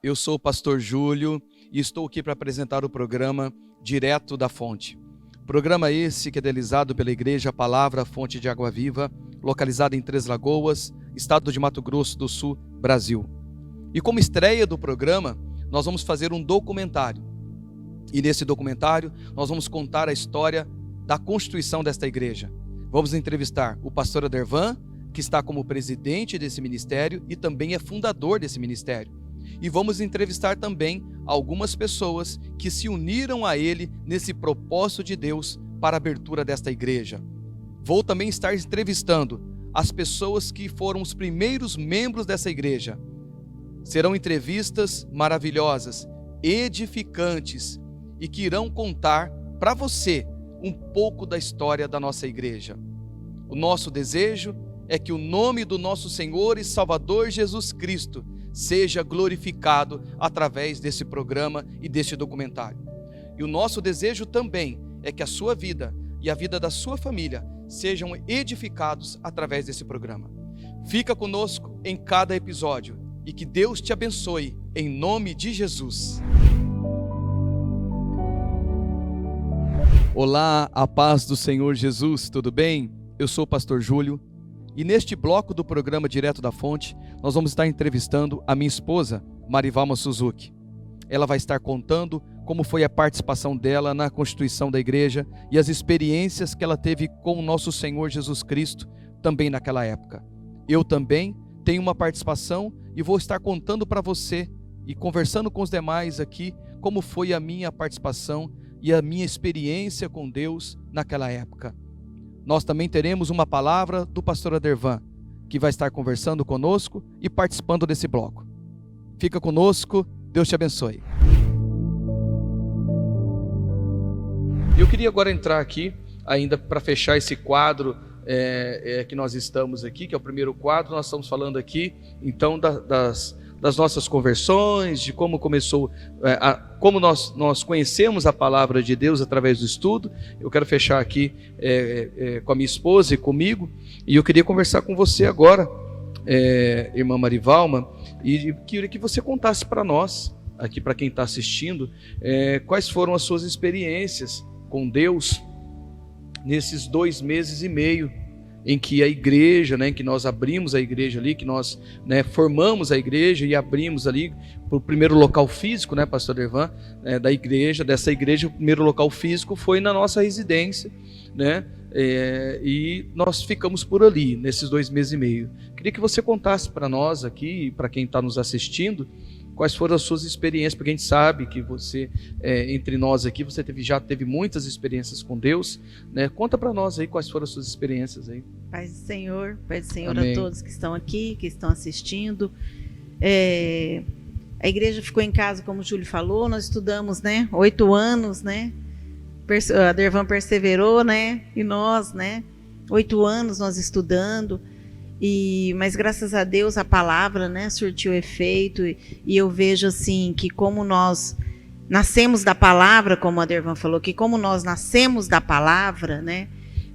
Eu sou o pastor Júlio e estou aqui para apresentar o programa Direto da Fonte. Programa esse que é idealizado pela Igreja Palavra Fonte de Água Viva, localizada em Três Lagoas, estado de Mato Grosso do Sul, Brasil. E como estreia do programa, nós vamos fazer um documentário. E nesse documentário, nós vamos contar a história da constituição desta igreja. Vamos entrevistar o pastor Adervan, que está como presidente desse ministério e também é fundador desse ministério. E vamos entrevistar também algumas pessoas que se uniram a ele nesse propósito de Deus para a abertura desta igreja. Vou também estar entrevistando as pessoas que foram os primeiros membros dessa igreja. Serão entrevistas maravilhosas, edificantes e que irão contar para você um pouco da história da nossa igreja. O nosso desejo é que o nome do nosso Senhor e Salvador Jesus Cristo seja glorificado através desse programa e deste documentário. E o nosso desejo também é que a sua vida e a vida da sua família sejam edificados através desse programa. Fica conosco em cada episódio e que Deus te abençoe em nome de Jesus. Olá, a paz do Senhor Jesus, tudo bem? Eu sou o pastor Júlio e neste bloco do programa Direto da Fonte, nós vamos estar entrevistando a minha esposa, Marivalma Suzuki. Ela vai estar contando como foi a participação dela na constituição da igreja e as experiências que ela teve com o nosso Senhor Jesus Cristo também naquela época. Eu também tenho uma participação e vou estar contando para você e conversando com os demais aqui como foi a minha participação e a minha experiência com Deus naquela época. Nós também teremos uma palavra do pastor Adervan, que vai estar conversando conosco e participando desse bloco. Fica conosco, Deus te abençoe. Eu queria agora entrar aqui, ainda para fechar esse quadro que nós estamos aqui, que é o primeiro quadro. Nós estamos falando aqui, então, das nossas conversões, de como começou, como nós conhecemos a palavra de Deus através do estudo. Eu quero fechar aqui com a minha esposa e comigo, e eu queria conversar com você agora, irmã Marivalma, e queria que você contasse para nós, aqui para quem está assistindo, quais foram as suas experiências com Deus nesses 2 meses e meio em que a igreja, em que nós abrimos a igreja ali, que nós formamos a igreja e abrimos ali para o primeiro local físico, pastor Adervan, dessa igreja, o primeiro local físico foi na nossa residência, e nós ficamos por ali, nesses 2 meses e meio. Queria que você contasse para nós aqui, para quem está nos assistindo, quais foram as suas experiências, porque a gente sabe que você, entre nós aqui, você já teve muitas experiências com Deus, Conta para nós aí quais foram as suas experiências aí. Paz do Senhor Amém. A todos que estão aqui, que estão assistindo. A igreja ficou em casa, como o Júlio falou, nós estudamos, 8 anos, A Adervan perseverou, e nós, 8 anos nós estudando. Mas graças a Deus a palavra surtiu efeito, e eu vejo assim que como nós nascemos da palavra, como a Adervan falou, que como nós nascemos da palavra,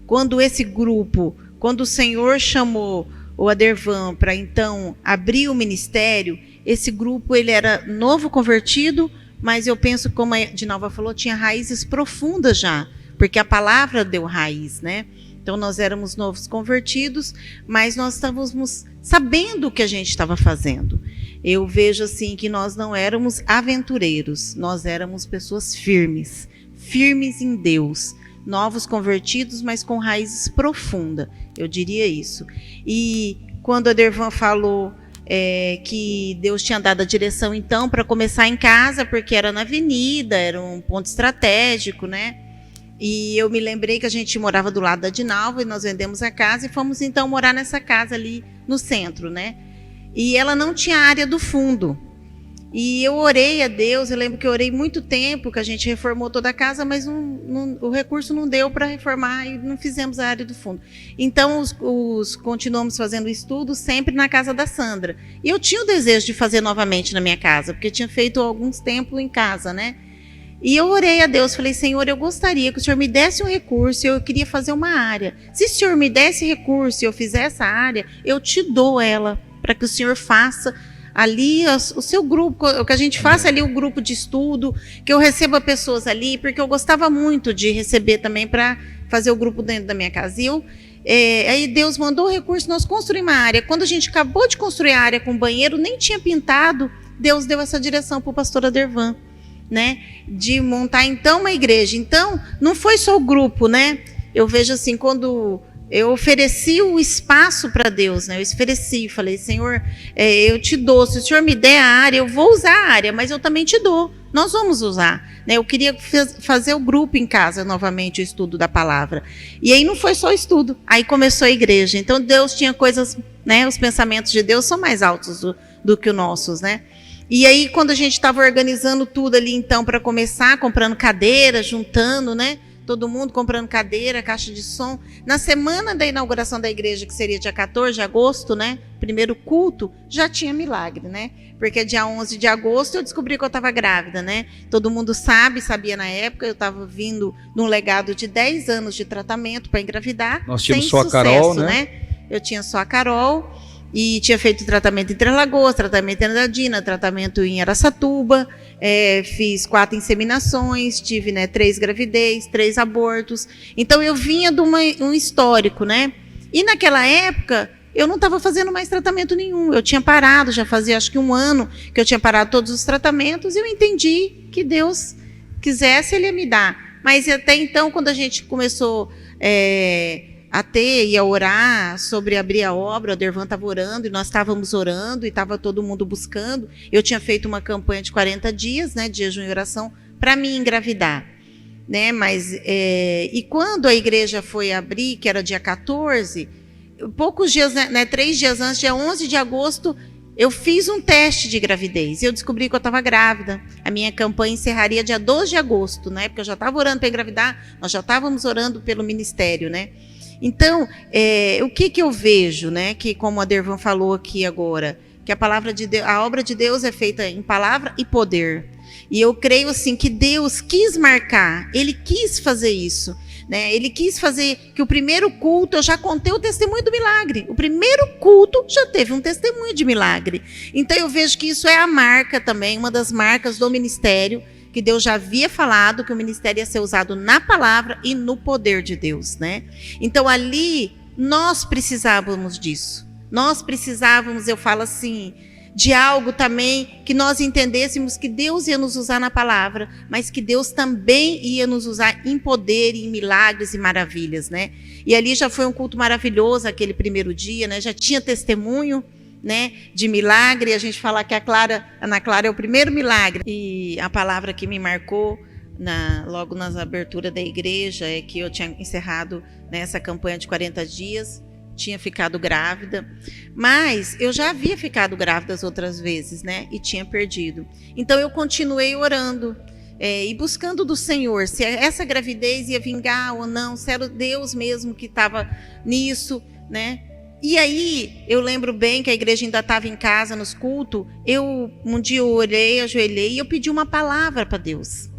quando esse grupo, quando o Senhor chamou o Adervan para então abrir o ministério, esse grupo ele era novo convertido, mas eu penso, como a Dinalva falou, tinha raízes profundas já, porque a palavra deu raiz, Então, nós éramos novos convertidos, mas nós estávamos sabendo o que a gente estava fazendo. Eu vejo assim que nós não éramos aventureiros, nós éramos pessoas firmes em Deus, novos convertidos, mas com raízes profundas, eu diria isso. E quando a Adervan falou que Deus tinha dado a direção, então, para começar em casa, porque era na avenida, era um ponto estratégico, E eu me lembrei que a gente morava do lado da Dinalva e nós vendemos a casa e fomos então morar nessa casa ali no centro, E ela não tinha área do fundo. E eu orei a Deus, eu lembro que eu orei muito tempo, que a gente reformou toda a casa, mas o recurso não deu para reformar e não fizemos a área do fundo. Então, continuamos fazendo estudo sempre na casa da Sandra. E eu tinha o desejo de fazer novamente na minha casa, porque tinha feito alguns tempos em casa, E eu orei a Deus, falei, Senhor, eu gostaria que o Senhor me desse um recurso, eu queria fazer uma área. Se o Senhor me desse recurso e eu fizer essa área, eu te dou ela, para que o Senhor faça ali o seu grupo, que a gente faça ali o grupo de estudo, que eu receba pessoas ali, porque eu gostava muito de receber também para fazer o grupo dentro da minha casa. E aí Deus mandou o recurso, nós construímos uma área. Quando a gente acabou de construir a área com banheiro, nem tinha pintado, Deus deu essa direção para o pastor Adervan, né? De montar então uma igreja. Então, não foi só o grupo, né? Eu vejo assim, quando eu ofereci o espaço para Deus, né? Eu ofereci, falei, Senhor, eu te dou, se o Senhor me der a área, eu vou usar a área, mas eu também te dou, nós vamos usar, né? Eu queria fazer o grupo em casa, novamente, o estudo da palavra, e aí não foi só o estudo, aí começou a igreja, então Deus tinha coisas, né? Os pensamentos de Deus são mais altos do que os nossos, né? E aí, quando a gente estava organizando tudo ali, então, para começar, comprando cadeira, juntando, né? Todo mundo comprando cadeira, caixa de som. Na semana da inauguração da igreja, que seria dia 14 de agosto, né? Primeiro culto, já tinha milagre, né? Porque dia 11 de agosto eu descobri que eu estava grávida, né? Todo mundo sabia na época, eu estava vindo de um legado de 10 anos de tratamento para engravidar. Nós tínhamos sem só sucesso, a Carol, né? Eu tinha só a Carol. E tinha feito tratamento em Três Lagoas, tratamento em Andradina, tratamento em Araçatuba, fiz 4 inseminações, tive, né, 3 gravidez, 3 abortos. Então eu vinha de um histórico, né? E naquela época eu não estava fazendo mais tratamento nenhum. Eu tinha parado, já fazia acho que 1 ano que eu tinha parado todos os tratamentos, e eu entendi que Deus quisesse, Ele ia me dar. Mas até então, quando a gente começou a ter e a orar sobre abrir a obra, o Adervan estava orando e nós estávamos orando e estava todo mundo buscando. Eu tinha feito uma campanha de 40 dias, né, de jejum e oração, para me engravidar, né? Mas e quando a igreja foi abrir, que era dia 14, poucos dias, né, 3 dias antes, dia 11 de agosto, eu fiz um teste de gravidez e eu descobri que eu estava grávida. A minha campanha encerraria dia 12 de agosto, né? Porque eu já estava orando para engravidar, nós já estávamos orando pelo ministério, né? Então, o que eu vejo, né? Que como a Adervan falou aqui agora, que a palavra de Deus, a obra de Deus é feita em palavra e poder. E eu creio assim que Deus quis marcar, Ele quis fazer isso, né? Ele quis fazer que o primeiro culto, eu já contei o testemunho do milagre. O primeiro culto já teve um testemunho de milagre. Então eu vejo que isso é a marca também, uma das marcas do ministério, que Deus já havia falado que o ministério ia ser usado na palavra e no poder de Deus, né? Então ali nós precisávamos disso. Nós precisávamos, eu falo assim, de algo também que nós entendêssemos que Deus ia nos usar na palavra, mas que Deus também ia nos usar em poder, em milagres e maravilhas, né? E ali já foi um culto maravilhoso aquele primeiro dia, né? Já tinha testemunho, né, de milagre. A gente fala que a Ana Clara é o primeiro milagre. E a palavra que me marcou logo nas aberturas da igreja é que eu tinha encerrado nessa campanha de 40 dias, tinha ficado grávida, mas eu já havia ficado grávida as outras vezes, né, e tinha perdido. Então eu continuei orando e buscando do Senhor se essa gravidez ia vingar ou não, se era Deus mesmo que estava nisso, né? E aí, eu lembro bem que a igreja ainda estava em casa, nos cultos. Um dia eu orei, ajoelhei e eu pedi uma palavra para Deus.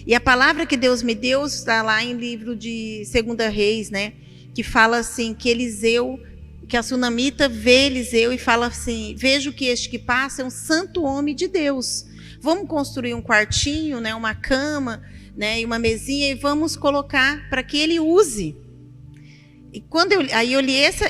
E a palavra que Deus me deu está lá em livro de 2 Reis, né? Que fala assim, que a sunamita vê Eliseu e fala assim, vejo que este que passa é um santo homem de Deus. Vamos construir um quartinho, né? Uma cama, né? E uma mesinha e vamos colocar para que ele use. E quando eu li essa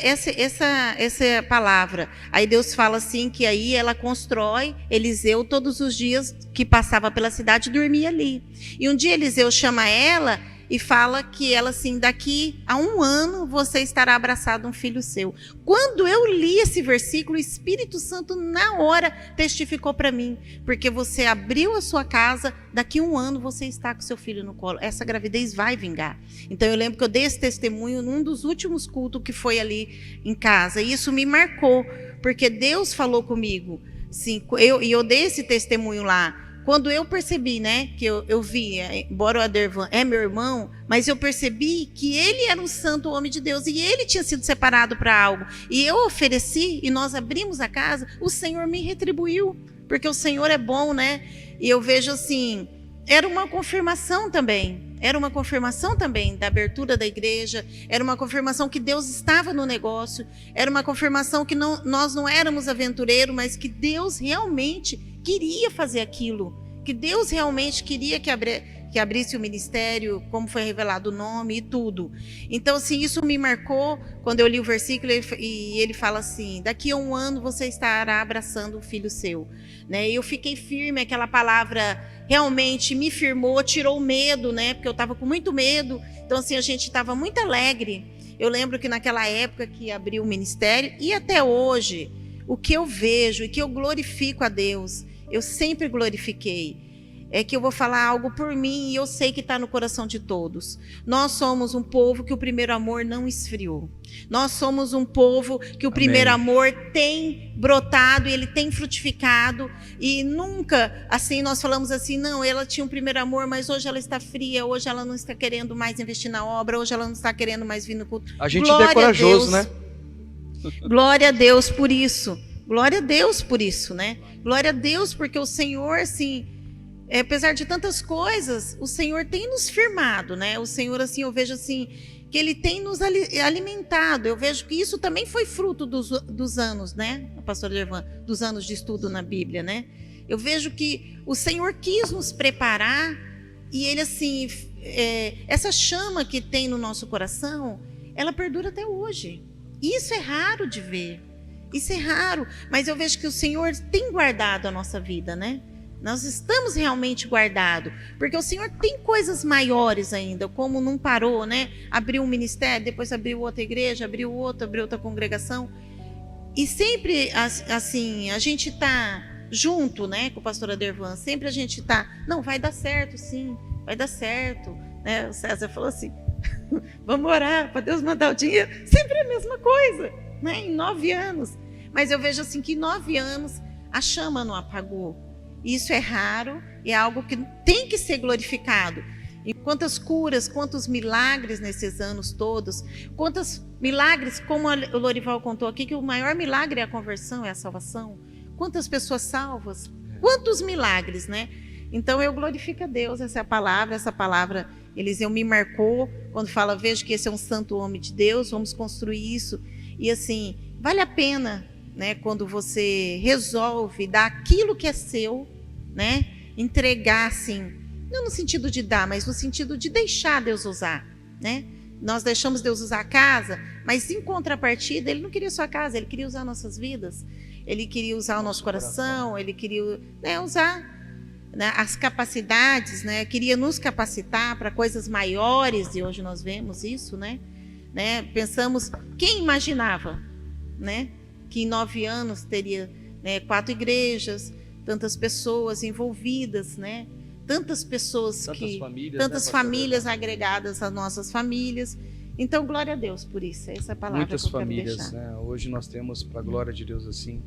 palavra, aí Deus fala assim que aí ela constrói, Eliseu todos os dias que passava pela cidade dormia ali. E um dia Eliseu chama ela e fala que ela assim, daqui a 1 ano você estará abraçado a um filho seu. Quando eu li esse versículo, o Espírito Santo na hora testificou para mim, porque você abriu a sua casa, daqui a 1 ano você está com seu filho no colo, essa gravidez vai vingar. Então eu lembro que eu dei esse testemunho num dos últimos cultos que foi ali em casa, e isso me marcou, porque Deus falou comigo, sim, eu dei esse testemunho lá. Quando eu percebi, né, que eu vi, embora o Adervan é meu irmão, mas eu percebi que ele era um santo homem de Deus e ele tinha sido separado para algo. E eu ofereci e nós abrimos a casa, o Senhor me retribuiu, porque o Senhor é bom, né? E eu vejo assim, era uma confirmação também. Era uma confirmação também da abertura da igreja, era uma confirmação que Deus estava no negócio, era uma confirmação que nós não éramos aventureiros, mas que Deus realmente queria fazer aquilo, que Deus realmente queria que abrisse o ministério, como foi revelado o nome e tudo. Então, assim, isso me marcou quando eu li o versículo e ele fala assim: daqui a 1 ano você estará abraçando o filho seu. Né? E eu fiquei firme, aquela palavra realmente me firmou, tirou o medo, né? Porque eu estava com muito medo. Então, assim, a gente estava muito alegre. Eu lembro que naquela época que abriu o ministério, e até hoje, o que eu vejo e que eu glorifico a Deus, eu sempre glorifiquei, é que eu vou falar algo por mim e eu sei que está no coração de todos. Nós somos um povo que o primeiro amor não esfriou. Nós somos um povo que o primeiro amor tem brotado e ele tem frutificado. E nunca, assim, nós falamos assim, não, ela tinha um primeiro amor, mas hoje ela está fria, hoje ela não está querendo mais investir na obra, hoje ela não está querendo mais vir no culto. A gente é corajoso, né? Glória a Deus por isso. Glória a Deus por isso, né? Glória a Deus porque o Senhor, assim... apesar de tantas coisas, o Senhor tem nos firmado, né? O Senhor, assim, eu vejo assim, que Ele tem nos alimentado. Eu vejo que isso também foi fruto dos anos, né? A pastora Dervan, dos anos de estudo na Bíblia, né? Eu vejo que o Senhor quis nos preparar e Ele, assim, essa chama que tem no nosso coração, ela perdura até hoje. Isso é raro de ver. Isso é raro. Mas eu vejo que o Senhor tem guardado a nossa vida, né? Nós estamos realmente guardados, porque o Senhor tem coisas maiores ainda, como não parou, né? Abriu um ministério, depois abriu outra igreja, abriu outra congregação. E sempre, assim, a gente está junto, né, com o pastor Adervan, sempre a gente está, não, vai dar certo, sim, vai dar certo. Né? O César falou assim, vamos orar para Deus mandar o dinheiro. Sempre a mesma coisa, né? Em 9 anos. Mas eu vejo assim que em 9 anos a chama não apagou. Isso é raro, é algo que tem que ser glorificado. E quantas curas, quantos milagres nesses anos todos, quantos milagres, como o Lorival contou aqui, que o maior milagre é a conversão, é a salvação. Quantas pessoas salvas, quantos milagres, né? Então eu glorifico a Deus, essa palavra, Eliseu me marcou, quando fala, vejo que esse é um santo homem de Deus, vamos construir isso. E assim, vale a pena, né, quando você resolve dar aquilo que é seu, né, entregar assim, não no sentido de dar, mas no sentido de deixar Deus usar, né? Nós deixamos Deus usar a casa, mas em contrapartida, Ele não queria só a casa, Ele queria usar nossas vidas, Ele queria usar o nosso coração, Ele queria, né, usar, né, as capacidades, né, queria nos capacitar para coisas maiores, e hoje nós vemos isso, né? Pensamos, quem imaginava, né, que em 9 anos teria, né, 4 igrejas, tantas pessoas envolvidas, né? Tantas pessoas, tantas famílias agregadas às nossas famílias. Então, glória a Deus por isso. Essa é a palavra muitas que eu famílias, quero deixar. Né? Hoje nós temos, para a glória de Deus, assim,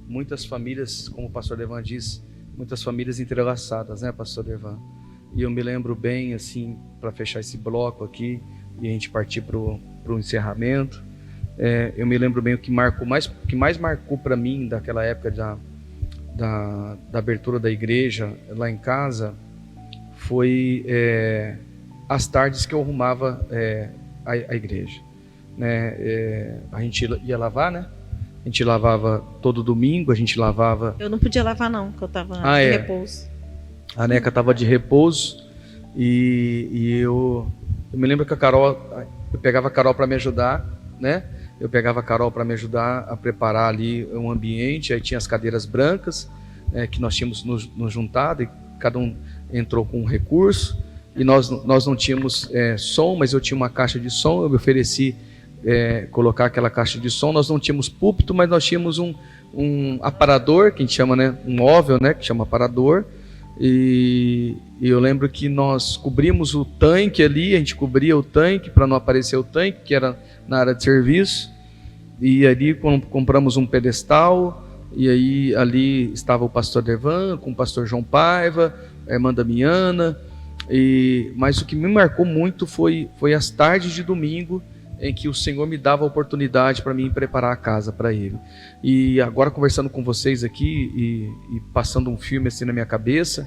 muitas famílias, como o pastor Devan diz, muitas famílias entrelaçadas, né, pastor Devan? E eu me lembro bem, assim, para fechar esse bloco aqui e a gente partir para o encerramento, eu me lembro bem o que mais marcou para mim daquela época da abertura da igreja lá em casa foi as tardes que eu arrumava a igreja, né? A gente ia lavar, né? A gente lavava todo domingo, a gente lavava... Eu não podia lavar não, porque eu estava de repouso. A Neca estava de repouso e eu me lembro que eu pegava a Carol para me ajudar, né? Eu pegava a Carol para me ajudar a preparar ali um ambiente, aí tinha as cadeiras brancas que nós tínhamos nos juntado e cada um entrou com um recurso e nós não tínhamos som, mas eu tinha uma caixa de som, eu me ofereci colocar aquela caixa de som, nós não tínhamos púlpito, mas nós tínhamos um aparador, que a gente chama, né, um móvel, né, que chama aparador, e eu lembro que nós cobrimos o tanque ali, a gente cobria o tanque para não aparecer o tanque, que era na área de serviço, e ali compramos um pedestal, e aí ali estava o pastor Devan, com o pastor João Paiva, a irmã Damiana, mas o que me marcou muito foi as tardes de domingo, em que o Senhor me dava a oportunidade para mim preparar a casa para Ele. E agora conversando com vocês aqui e passando um filme assim na minha cabeça,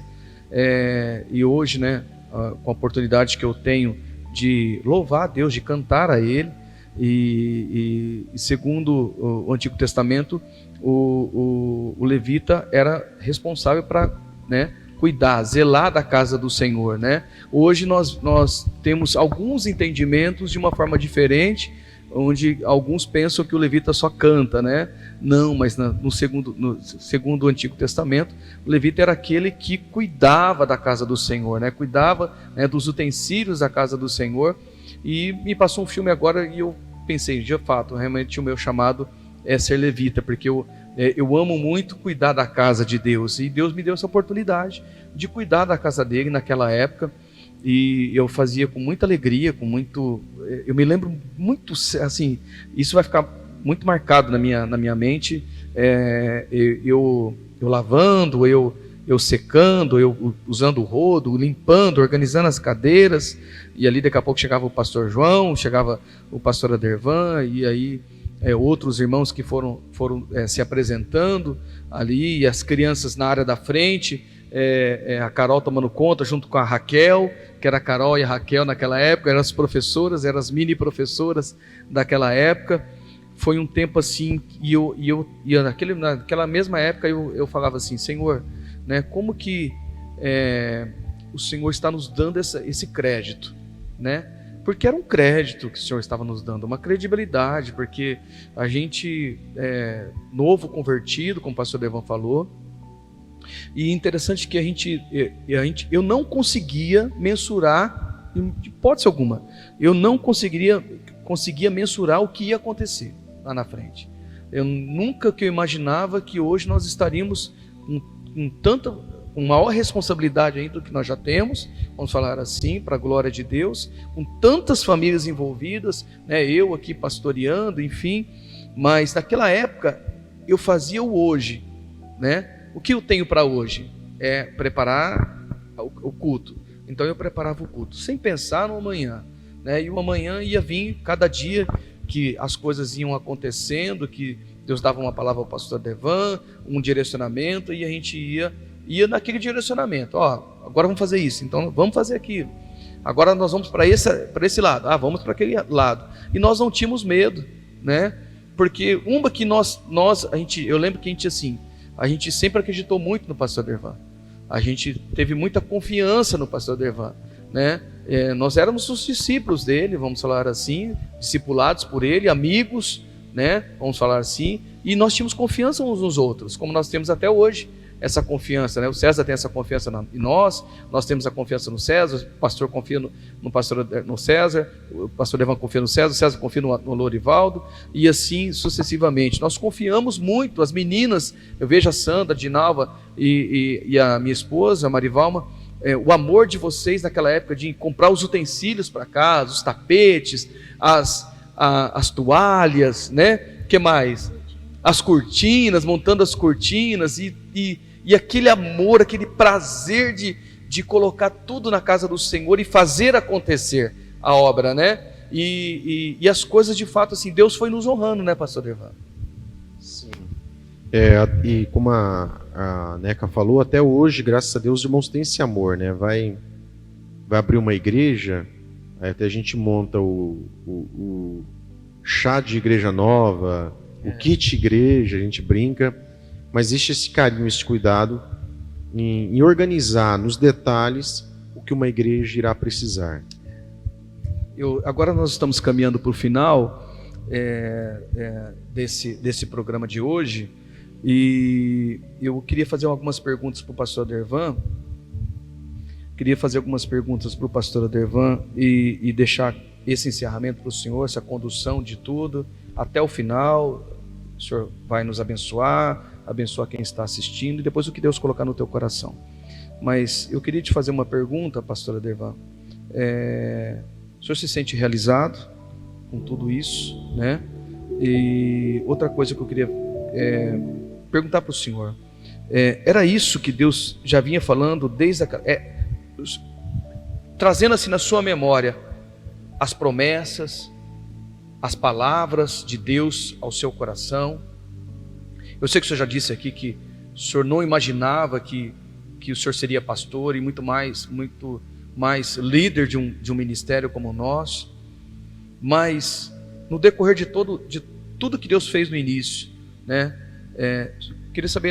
e hoje, né, com a oportunidade que eu tenho de louvar a Deus, de cantar a Ele. E segundo o Antigo Testamento, o levita era responsável para, né, cuidar, zelar da casa do Senhor, né? Hoje nós temos alguns entendimentos de uma forma diferente, onde alguns pensam que o levita só canta, né? Não, mas segundo o Antigo Testamento, o levita era aquele que cuidava da casa do Senhor, né? Cuidava, né, dos utensílios da casa do Senhor. E me passou um filme agora e eu pensei, de fato, realmente o meu chamado é ser levita, porque eu amo muito cuidar da casa de Deus, e Deus me deu essa oportunidade de cuidar da casa dele naquela época, e eu fazia com muita alegria, eu me lembro muito, assim, isso vai ficar muito marcado na minha mente, eu lavando, eu secando, eu usando o rodo, limpando, organizando as cadeiras, e ali daqui a pouco chegava o pastor João, chegava o pastor Adervan, e aí outros irmãos que foram se apresentando ali, e as crianças na área da frente, a Carol tomando conta junto com a Raquel, que era a Carol e a Raquel naquela época, eram as professoras, eram as mini professoras daquela época. Foi um tempo assim, e naquela mesma época eu falava assim, Senhor, né, como que o Senhor está nos dando esse crédito, né? Porque era um crédito que o Senhor estava nos dando, uma credibilidade, porque a gente novo convertido, como o pastor Devan falou, e interessante que eu não conseguia mensurar, de hipótese alguma, eu não conseguia mensurar o que ia acontecer lá na frente. Nunca que eu imaginava que hoje nós estaríamos com maior responsabilidade ainda do que nós já temos, vamos falar assim, para a glória de Deus, com tantas famílias envolvidas, né, eu aqui pastoreando, enfim, mas naquela época eu fazia o hoje, né? O que eu tenho para hoje é preparar o culto. Então eu preparava o culto, sem pensar no amanhã, né? E o amanhã ia vir cada dia que as coisas iam acontecendo, que Deus dava uma palavra ao pastor Devan, um direcionamento, e a gente ia naquele direcionamento. Agora vamos fazer isso, então vamos fazer aquilo. Agora nós vamos para esse lado, vamos para aquele lado. E nós não tínhamos medo, né? Porque eu lembro que a gente sempre acreditou muito no pastor Dervan. A gente teve muita confiança no pastor Dervan, né? Nós éramos os discípulos dele, vamos falar assim, discipulados por ele, amigos, né? Vamos falar assim, e nós tínhamos confiança uns nos outros, como nós temos até hoje essa confiança, né? O César tem essa confiança em nós temos a confiança no César, o pastor confia no César, o pastor Devan confia no César, o César confia no Lorivaldo, e assim sucessivamente. Nós confiamos muito, as meninas, eu vejo a Sandra, a Dinalva e a minha esposa, a Marivalma, o amor de vocês naquela época de comprar os utensílios para casa, os tapetes, as toalhas, né? Que mais? As cortinas, montando as cortinas e aquele amor, aquele prazer de colocar tudo na casa do Senhor e fazer acontecer a obra, né? E as coisas de fato assim, Deus foi nos honrando, né, pastor Devan? Sim. E como a Neca falou, até hoje, graças a Deus, os irmãos têm esse amor, né? Vai abrir uma igreja, aí até a gente monta o chá de igreja nova, o kit igreja, a gente brinca, mas existe esse carinho, esse cuidado em organizar nos detalhes o que uma igreja irá precisar. Agora nós estamos caminhando para o final desse programa de hoje, e eu queria fazer algumas perguntas para o pastor Adervan, e deixar esse encerramento para o senhor, essa condução de tudo, até o final. O senhor vai nos abençoar quem está assistindo, e depois o que Deus colocar no teu coração. Mas eu queria te fazer uma pergunta, pastor Adervan. O senhor se sente realizado com tudo isso, né? E outra coisa que eu queria perguntar para o senhor, era isso que Deus já vinha falando trazendo assim na sua memória as promessas, as palavras de Deus ao seu coração? Eu sei que o senhor já disse aqui que o senhor não imaginava que o senhor seria pastor, e muito mais líder de um ministério como o nosso, mas no decorrer de tudo que Deus fez no início, né?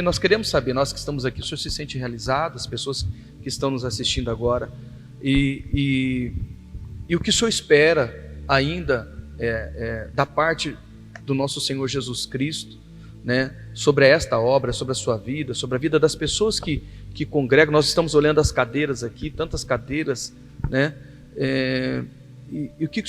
Nós queremos saber, nós que estamos aqui, o senhor se sente realizado, as pessoas que estão nos assistindo agora, e o que o senhor espera ainda da parte do nosso Senhor Jesus Cristo, né, sobre esta obra, sobre a sua vida, sobre a vida das pessoas que congregam. Nós estamos olhando as cadeiras aqui, tantas cadeiras, né, e o que o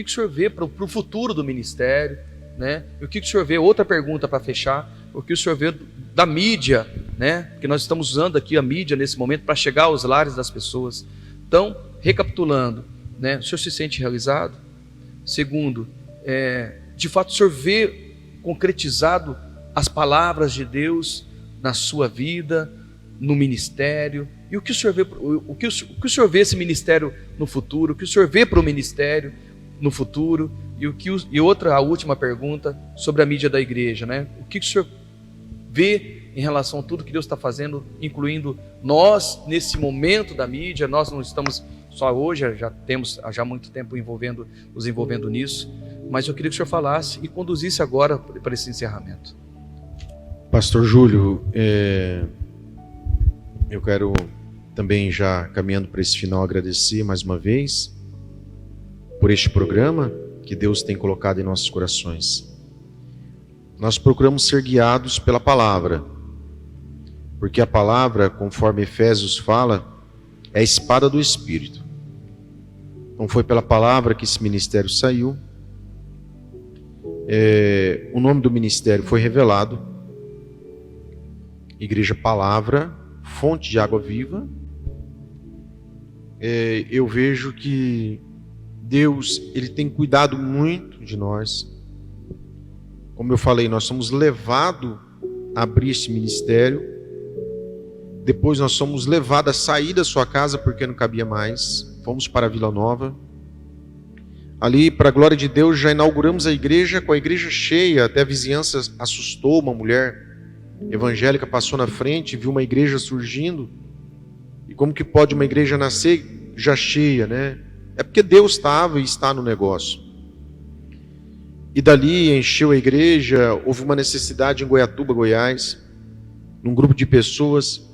senhor vê para o futuro do ministério, né? E o que o senhor vê, outra pergunta para fechar, o que o senhor vê da mídia, né? Que nós estamos usando aqui a mídia nesse momento para chegar aos lares das pessoas. Então, recapitulando, né? O senhor se sente realizado? Segundo, de fato o senhor vê concretizado as palavras de Deus na sua vida, no ministério? E o que o senhor vê, o que o senhor vê esse ministério no futuro? O que o senhor vê para o ministério no futuro? A última pergunta sobre a mídia da igreja, né? O que o senhor vê em relação a tudo que Deus está fazendo, incluindo nós nesse momento da mídia? Nós não estamos só hoje, já temos há muito tempo nos envolvendo nisso, mas eu queria que o senhor falasse e conduzisse agora para esse encerramento. Pastor Júlio, eu quero também, já caminhando para esse final, agradecer mais uma vez por este programa que Deus tem colocado em nossos corações. Nós procuramos ser guiados pela palavra, porque a palavra, conforme Efésios fala, é a espada do Espírito. Então foi pela palavra que esse ministério saiu. O nome do ministério foi revelado: Igreja Palavra, Fonte de Água Viva. Eu vejo que Deus, Ele tem cuidado muito de nós. Como eu falei, nós somos levados a abrir esse ministério. Depois nós somos levados a sair da sua casa porque não cabia mais. Fomos para a Vila Nova. Ali, para a glória de Deus, já inauguramos a igreja, com a igreja cheia. Até a vizinhança assustou. Uma mulher evangélica passou na frente, viu uma igreja surgindo. E como que pode uma igreja nascer já cheia, né? É porque Deus estava e está no negócio. E dali encheu a igreja. Houve uma necessidade em Goiatuba, Goiás, num grupo de pessoas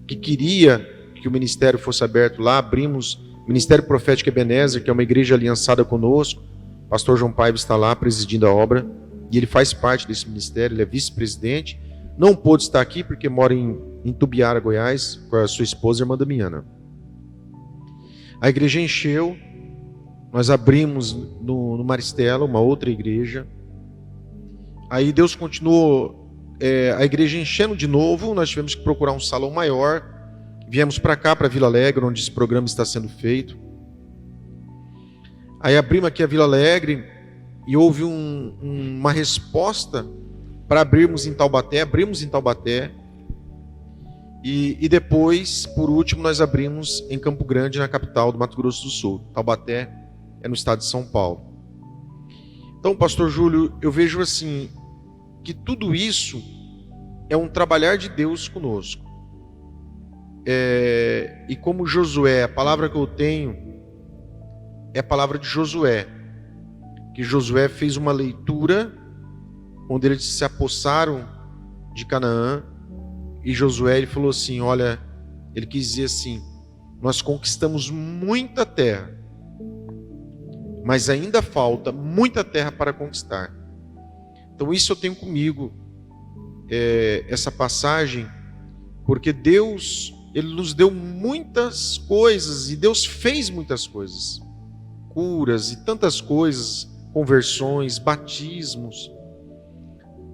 que queria que o ministério fosse aberto lá. Abrimos o Ministério Profético Ebenezer, que é uma igreja aliançada conosco. O pastor João Paiva está lá presidindo a obra, e ele faz parte desse ministério, ele é vice-presidente. Não pôde estar aqui porque mora em Tubiara, Goiás, com a sua esposa, a irmã Damiana. A igreja encheu. Nós abrimos no Maristela uma outra igreja. Aí Deus continuou a igreja enchendo de novo. Nós tivemos que procurar um salão maior. Viemos para cá, para Vila Alegre, onde esse programa está sendo feito. Aí abrimos aqui a Vila Alegre e houve uma resposta para abrirmos em Taubaté. Abrimos em Taubaté. E depois, por último, nós abrimos em Campo Grande, na capital do Mato Grosso do Sul. Taubaté é no estado de São Paulo. Então, pastor Júlio, eu vejo assim, que tudo isso é um trabalhar de Deus conosco. E como Josué, a palavra que eu tenho é a palavra de Josué, que Josué fez uma leitura onde eles se apossaram de Canaã, e Josué, ele falou assim, olha, ele quis dizer assim, nós conquistamos muita terra, mas ainda falta muita terra para conquistar. Então isso eu tenho comigo, essa passagem, porque Deus, Ele nos deu muitas coisas, e Deus fez muitas coisas, curas e tantas coisas, conversões, batismos,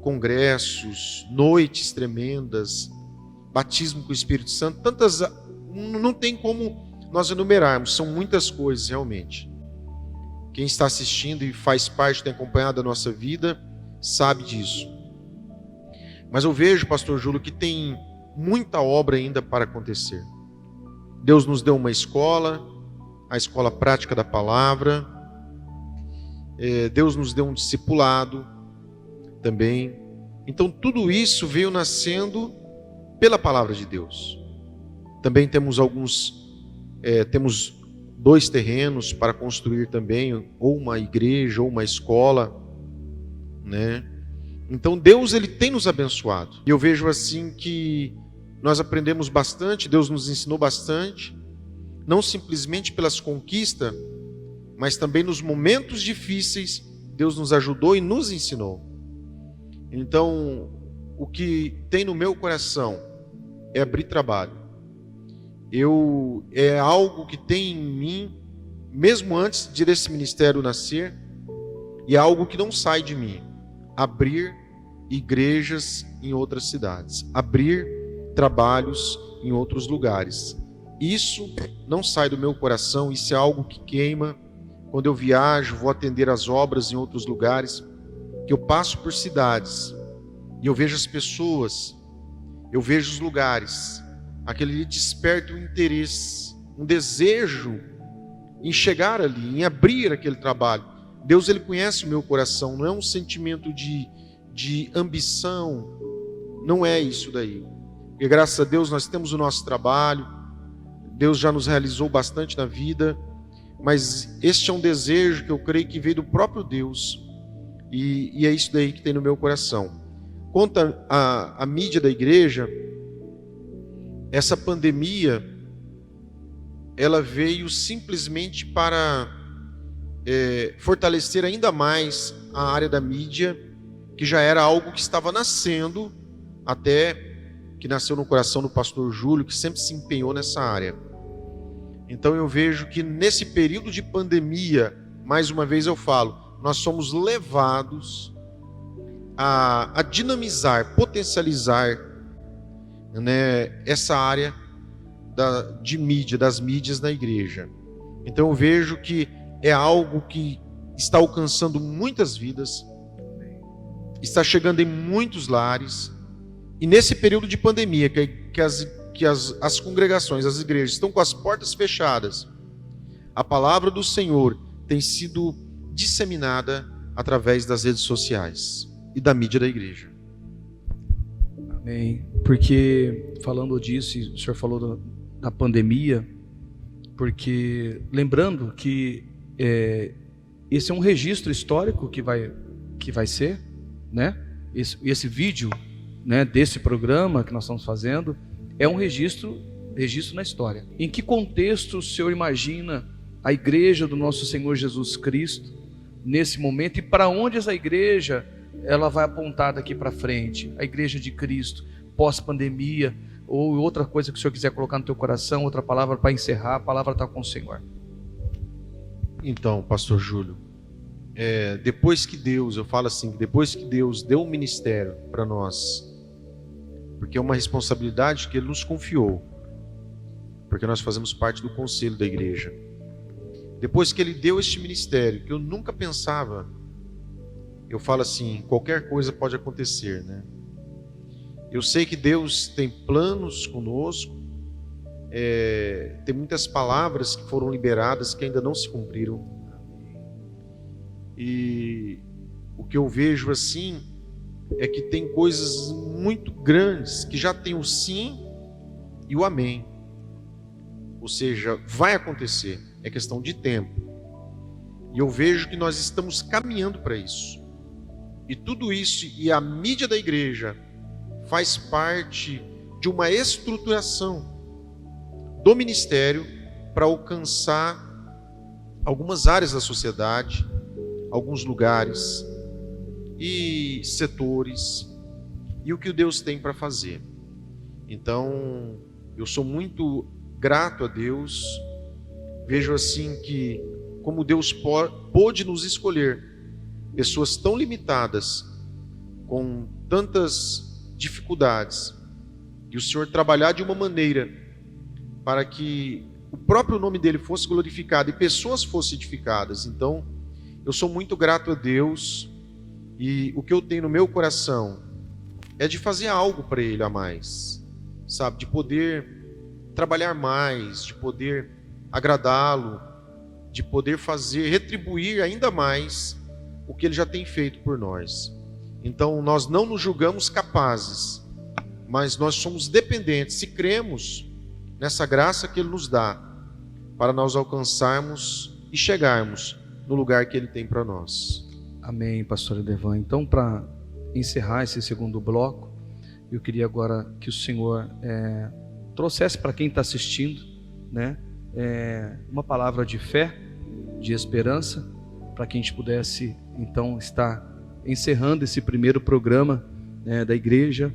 congressos, noites tremendas, batismo com o Espírito Santo, tantas, não tem como nós enumerarmos, são muitas coisas realmente. Quem está assistindo e faz parte, tem acompanhado a nossa vida, sabe disso. Mas eu vejo, pastor Júlio, que tem muita obra ainda para acontecer. Deus nos deu uma escola, a escola prática da palavra. Deus nos deu um discipulado também. Então tudo isso veio nascendo pela palavra de Deus. Também temos alguns temos 2 terrenos para construir também, ou uma igreja, ou uma escola, né? Então Deus, ele tem nos abençoado. E eu vejo assim que nós aprendemos bastante, Deus nos ensinou bastante, não simplesmente pelas conquistas, mas também nos momentos difíceis, Deus nos ajudou e nos ensinou. Então, o que tem no meu coração é abrir trabalho. É algo que tem em mim, mesmo antes desse ministério nascer, e é algo que não sai de mim. Abrir igrejas em outras cidades, abrir trabalhos em outros lugares. Isso não sai do meu coração, isso é algo que queima. Quando eu viajo, vou atender as obras em outros lugares, que eu passo por cidades, e eu vejo as pessoas, eu vejo os lugares, aquele desperta um interesse, um desejo em chegar ali, em abrir aquele trabalho. Deus, ele conhece o meu coração, não é um sentimento de ambição, não é isso daí. E graças a Deus nós temos o nosso trabalho, Deus já nos realizou bastante na vida, mas este é um desejo que eu creio que veio do próprio Deus, e é isso daí que tem no meu coração. Quanto à mídia da igreja, essa pandemia, ela veio simplesmente para fortalecer ainda mais a área da mídia, que já era algo que estava nascendo, até que nasceu no coração do pastor Júlio, que sempre se empenhou nessa área. Então eu vejo que nesse período de pandemia, mais uma vez eu falo, nós somos levados a dinamizar, potencializar, né, essa área de mídia, das mídias na igreja. Então eu vejo que é algo que está alcançando muitas vidas, está chegando em muitos lares, e nesse período de pandemia, que as congregações, as igrejas estão com as portas fechadas, a palavra do Senhor tem sido disseminada através das redes sociais e da mídia da igreja. Amém. Porque falando disso, o senhor falou da pandemia, porque lembrando que esse é um registro histórico que vai ser, né? Esse vídeo, né, desse programa que nós estamos fazendo é um registro na história. Em que contexto o senhor imagina a igreja do nosso Senhor Jesus Cristo nesse momento, e para onde essa igreja ela vai apontar daqui para frente? A igreja de Cristo pós-pandemia, ou outra coisa que o senhor quiser colocar no teu coração, outra palavra para encerrar, a palavra está com o Senhor. Então, pastor Júlio, depois que Deus deu um ministério para nós, porque é uma responsabilidade que Ele nos confiou, porque nós fazemos parte do conselho da igreja. Depois que Ele deu este ministério, que eu nunca pensava, eu falo assim, qualquer coisa pode acontecer, né? Eu sei que Deus tem planos conosco, tem muitas palavras que foram liberadas que ainda não se cumpriram. E o que eu vejo assim é que tem coisas muito grandes que já tem o sim e o amém. Ou seja, vai acontecer, é questão de tempo. E eu vejo que nós estamos caminhando para isso. E tudo isso, e a mídia da igreja faz parte de uma estruturação do ministério para alcançar algumas áreas da sociedade, alguns lugares e setores, e o que Deus tem para fazer. Então, eu sou muito grato a Deus, vejo assim que como Deus pôde nos escolher, pessoas tão limitadas, com tantas dificuldades, e o Senhor trabalhar de uma maneira para que o próprio nome dele fosse glorificado e pessoas fossem edificadas. Então, eu sou muito grato a Deus, e o que eu tenho no meu coração é de fazer algo para Ele a mais, sabe? De poder trabalhar mais, de poder agradá-lo, de poder retribuir ainda mais o que Ele já tem feito por nós. Então, nós não nos julgamos capazes, mas nós somos dependentes. Se cremos nessa graça que Ele nos dá, para nós alcançarmos e chegarmos no lugar que Ele tem para nós. Amém, pastor Edevan. Então, para encerrar esse segundo bloco, eu queria agora que o senhor trouxesse para quem está assistindo, né, uma palavra de fé, de esperança, para que a gente pudesse então estar encerrando esse primeiro programa, né, da igreja,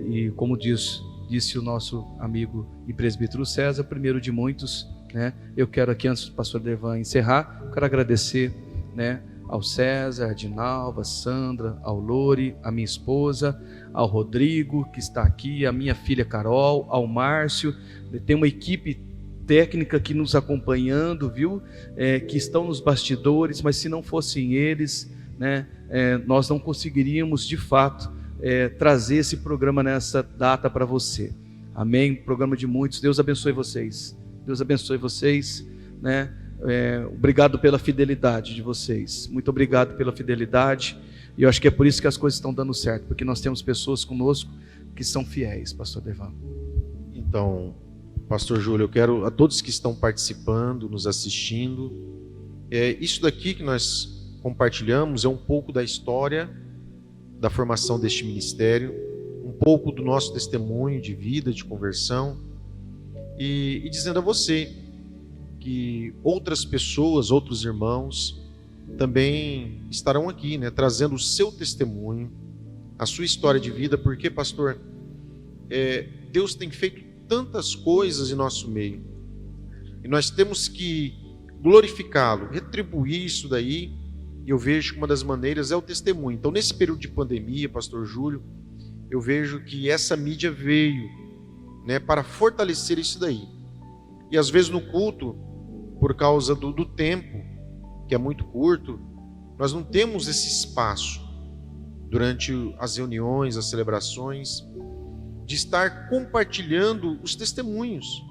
e como disse o nosso amigo e presbítero César, primeiro de muitos, né? Eu quero aqui, antes do pastor Edevan encerrar, eu quero agradecer, né, ao César, a Dinalva, a Sandra, ao Lore, a minha esposa, ao Rodrigo, que está aqui, a minha filha Carol, ao Márcio. Tem uma equipe técnica aqui nos acompanhando, viu? Que estão nos bastidores, mas se não fossem eles, né, nós não conseguiríamos de fato trazer esse programa nessa data para você. Amém? Programa de muitos. Deus abençoe vocês. Deus abençoe vocês, né? Obrigado pela fidelidade de vocês. Muito obrigado pela fidelidade. E eu acho que é por isso que as coisas estão dando certo, porque nós temos pessoas conosco que são fiéis, pastor Edevan. Então, pastor Júlio, eu quero a todos que estão participando, nos assistindo, isso daqui que nós compartilhamos é um pouco da história da formação deste ministério, um pouco do nosso testemunho de vida, de conversão, e dizendo a você que outras pessoas, outros irmãos também estarão aqui, né, trazendo o seu testemunho, a sua história de vida, porque, pastor, Deus tem feito tantas coisas em nosso meio, e nós temos que glorificá-lo, retribuir isso daí. E eu vejo que uma das maneiras é o testemunho. Então, nesse período de pandemia, pastor Júlio, eu vejo que essa mídia veio, né, para fortalecer isso daí. E às vezes no culto, por causa do tempo, que é muito curto, nós não temos esse espaço durante as reuniões, as celebrações, de estar compartilhando os testemunhos.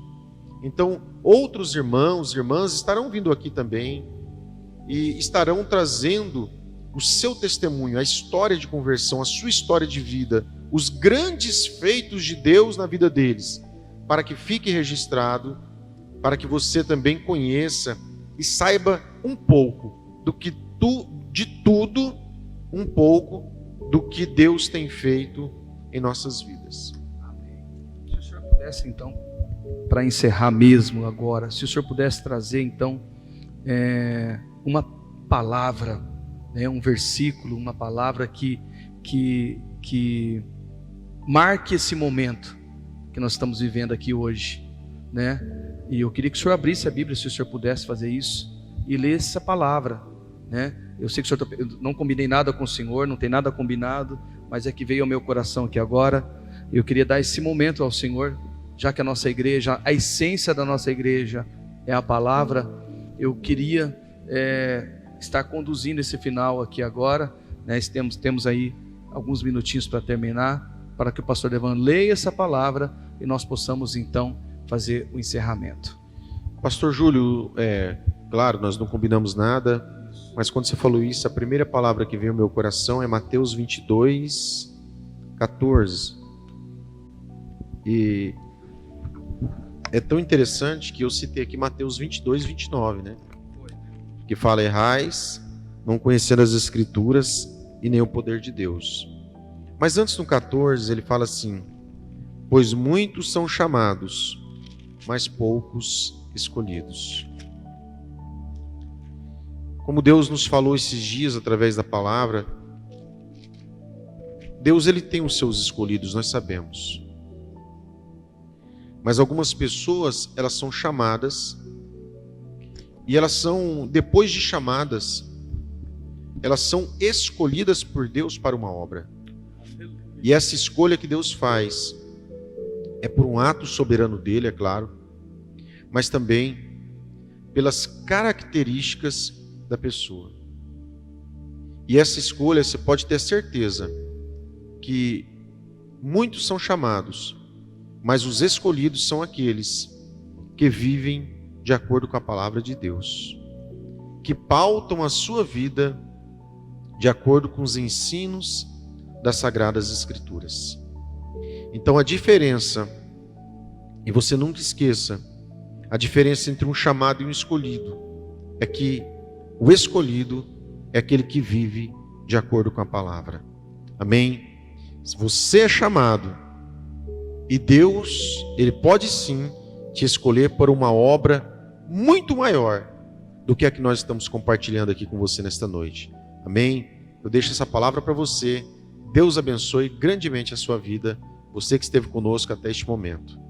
Então, outros irmãos e irmãs estarão vindo aqui também e estarão trazendo o seu testemunho, a história de conversão, a sua história de vida, os grandes feitos de Deus na vida deles, para que fique registrado, para que você também conheça e saiba um pouco de tudo, um pouco do que Deus tem feito em nossas vidas. Amém. Se o senhor pudesse então, para encerrar mesmo agora, se o senhor pudesse trazer então uma palavra, né, um versículo, uma palavra que marque esse momento que nós estamos vivendo aqui hoje, né? E eu queria que o senhor abrisse a Bíblia, se o senhor pudesse fazer isso, e lesse essa palavra, né? Eu sei que o senhor eu não combinei nada com o senhor, não tem nada combinado, mas é que veio ao meu coração aqui agora. Eu queria dar esse momento ao Senhor, já que a nossa igreja, a essência da nossa igreja é a palavra. Eu queria estar conduzindo esse final aqui agora, né? Temos aí alguns minutinhos para terminar, para que o pastor Edevan leia essa palavra e nós possamos então fazer o encerramento. Pastor Júlio, claro, nós não combinamos nada, mas quando você falou isso, a primeira palavra que veio ao meu coração é Mateus 22, 14. E é tão interessante que eu citei aqui Mateus 22, 29, né? Que fala: errais, não conhecendo as Escrituras e nem o poder de Deus. Mas antes no 14 ele fala assim: pois muitos são chamados, mas poucos escolhidos. Como Deus nos falou esses dias através da palavra, Deus ele tem os seus escolhidos, nós sabemos. Mas algumas pessoas, elas são chamadas, e elas são, depois de chamadas, elas são escolhidas por Deus para uma obra. E essa escolha que Deus faz é por um ato soberano dele, é claro, mas também pelas características da pessoa. E essa escolha, você pode ter certeza que muitos são chamados, mas os escolhidos são aqueles que vivem de acordo com a palavra de Deus, que pautam a sua vida de acordo com os ensinos das Sagradas Escrituras. Então a diferença, e você nunca esqueça, A diferença entre um chamado e um escolhido é que o escolhido é aquele que vive de acordo com a palavra. Amém? Se você é chamado, e Deus, Ele pode sim te escolher para uma obra muito maior do que a que nós estamos compartilhando aqui com você nesta noite. Amém? Eu deixo essa palavra para você. Deus abençoe grandemente a sua vida, você que esteve conosco até este momento.